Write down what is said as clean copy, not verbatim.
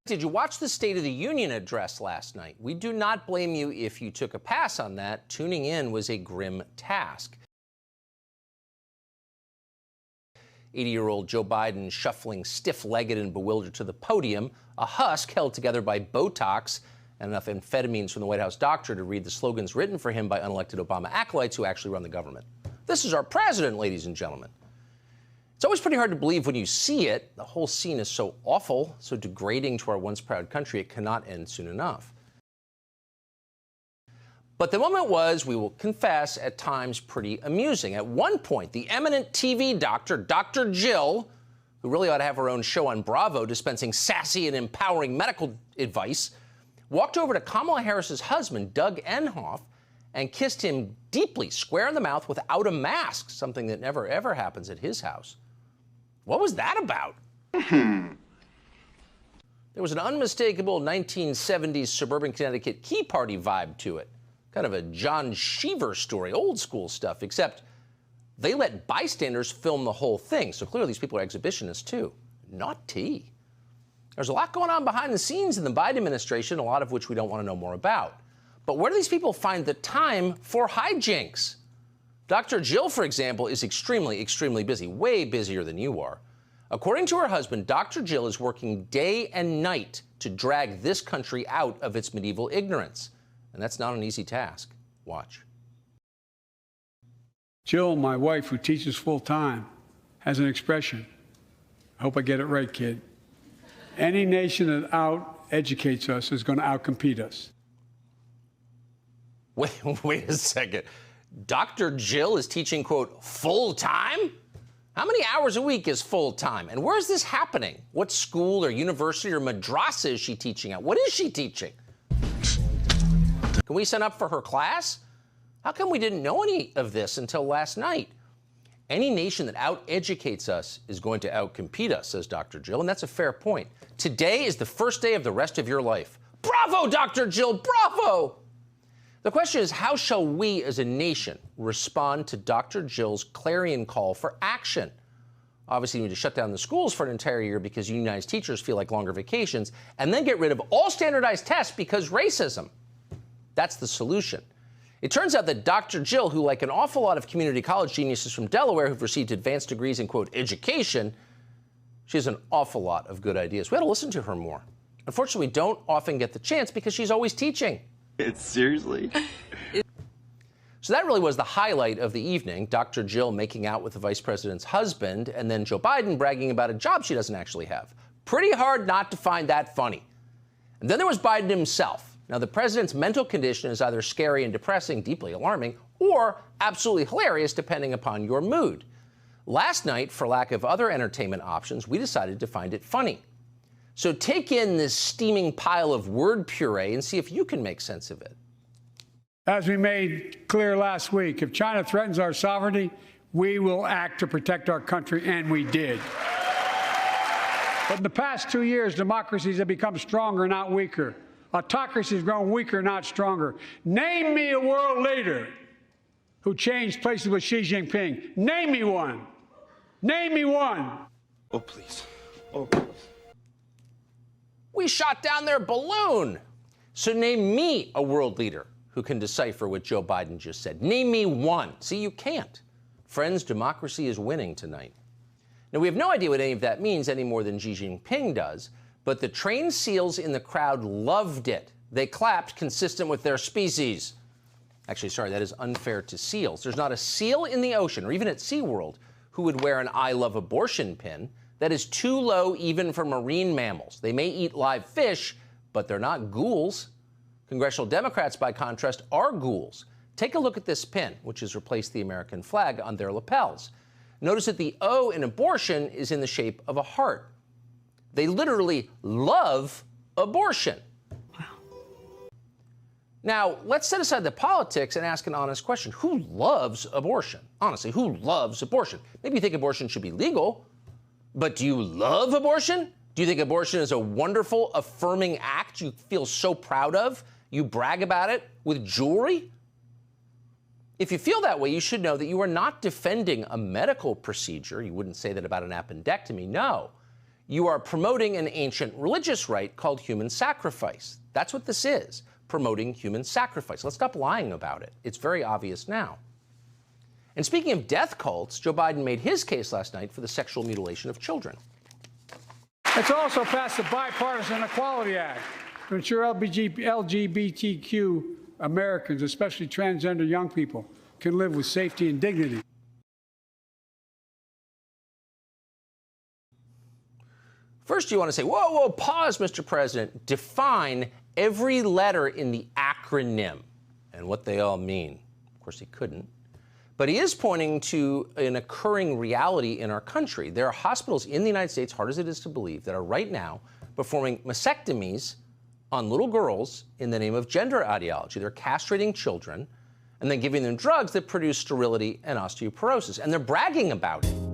Did you watch the State of the Union address last night? We do not blame you if you took a pass on that. Tuning in was a grim task. 80-year-old Joe Biden shuffling stiff-legged and bewildered to the podium, a husk held together by Botox and enough amphetamines from the White House doctor to read the slogans written for him by unelected Obama acolytes who actually run the government. This is our president, ladies and gentlemen. It's always pretty hard to believe when you see it. The whole scene is so awful, so degrading to our once proud country, it cannot end soon enough. But the moment was, we will confess, at times pretty amusing. At one point, the eminent TV doctor, Dr. Jill, who really ought to have her own show on Bravo dispensing sassy and empowering medical advice, walked over to Kamala Harris's husband, Doug Emhoff, and kissed him deeply, square in the mouth, without a mask, something that never, ever happens at his house. What was that about? There was an unmistakable 1970s suburban Connecticut Tea Party vibe to it. Kind of a John Cheever story, old school stuff, except they let bystanders film the whole thing. So clearly these people are exhibitionists too, not tea. There's a lot going on behind the scenes in the Biden administration, a lot of which we don't want to know more about. But where do these people find the time for hijinks? Dr. Jill, for example, is extremely, extremely busy, way busier than you are. According to her husband, Dr. Jill is working day and night to drag this country out of its medieval ignorance. And that's not an easy task. Watch. Jill, my wife, who teaches full-time, has an expression. I hope I get it right, kid. Any nation that out-educates us is going to out-compete us. Wait a second. Dr. Jill is teaching, quote, full-time? How many hours a week is full-time? And where is this happening? What school or university or madrasa is she teaching at? What is she teaching? Can we sign up for her class? How come we didn't know any of this until last night? Any nation that out-educates us is going to out-compete us, says Dr. Jill, and that's a fair point. Today is the first day of the rest of your life. Bravo, Dr. Jill, bravo! The question is, how shall we as a nation respond to Dr. Jill's clarion call for action? Obviously, you need to shut down the schools for an entire year because unionized teachers feel like longer vacations, and then get rid of all standardized tests because racism. That's the solution. It turns out that Dr. Jill, who, like an awful lot of community college geniuses from Delaware who've received advanced degrees in, quote, education, she has an awful lot of good ideas. We ought to listen to her more. Unfortunately, we don't often get the chance because she's always teaching. Seriously? So that really was the highlight of the evening, Dr. Jill making out with the vice president's husband, and then Joe Biden bragging about a job she doesn't actually have. Pretty hard not to find that funny. And then there was Biden himself. Now, the president's mental condition is either scary and depressing, deeply alarming, or absolutely hilarious, depending upon your mood. Last night, for lack of other entertainment options, we decided to find it funny. So take in this steaming pile of word puree and see if you can make sense of it. As we made clear last week, if China threatens our sovereignty, we will act to protect our country, and we did. But in the past 2 years, democracies have become stronger, not weaker. Autocracy has grown weaker, not stronger. Name me a world leader who changed places with Xi Jinping. Name me one. Name me one. Oh, please. Oh, please. We shot down their balloon. So name me a world leader who can decipher what Joe Biden just said. Name me one. See, you can't. Friends, democracy is winning tonight. Now, we have no idea what any of that means any more than Xi Jinping does, but the trained seals in the crowd loved it. They clapped consistent with their species. Actually, sorry, that is unfair to seals. There's not a seal in the ocean, or even at SeaWorld, who would wear an I love abortion pin. That is too low even for marine mammals. They may eat live fish, but they're not ghouls. Congressional Democrats, by contrast, are ghouls. Take a look at this pin, which has replaced the American flag on their lapels. Notice that the O in abortion is in the shape of a heart. They literally love abortion. Wow. Now, let's set aside the politics and ask an honest question. Who loves abortion? Honestly, who loves abortion? Maybe you think abortion should be legal, but do you love abortion? Do you think abortion is a wonderful, affirming act you feel so proud of? You brag about it with jewelry? If you feel that way, you should know that you are not defending a medical procedure. You wouldn't say that about an appendectomy. No. you are promoting an ancient religious rite called human sacrifice. That's what this is, promoting human sacrifice. Let's stop lying about it. It's very obvious now. And speaking of death cults, Joe Biden made his case last night for the sexual mutilation of children. It's also passed the Bipartisan Equality Act to ensure LGBTQ Americans, especially transgender young people, can live with safety and dignity. First, you want to say, whoa, whoa, pause, Mr. President. Define every letter in the acronym and what they all mean. Of course, he couldn't. But he is pointing to an occurring reality in our country. There are hospitals in the United States, hard as it is to believe, that are right now performing mastectomies on little girls in the name of gender ideology. They're castrating children and then giving them drugs that produce sterility and osteoporosis. And they're bragging about it.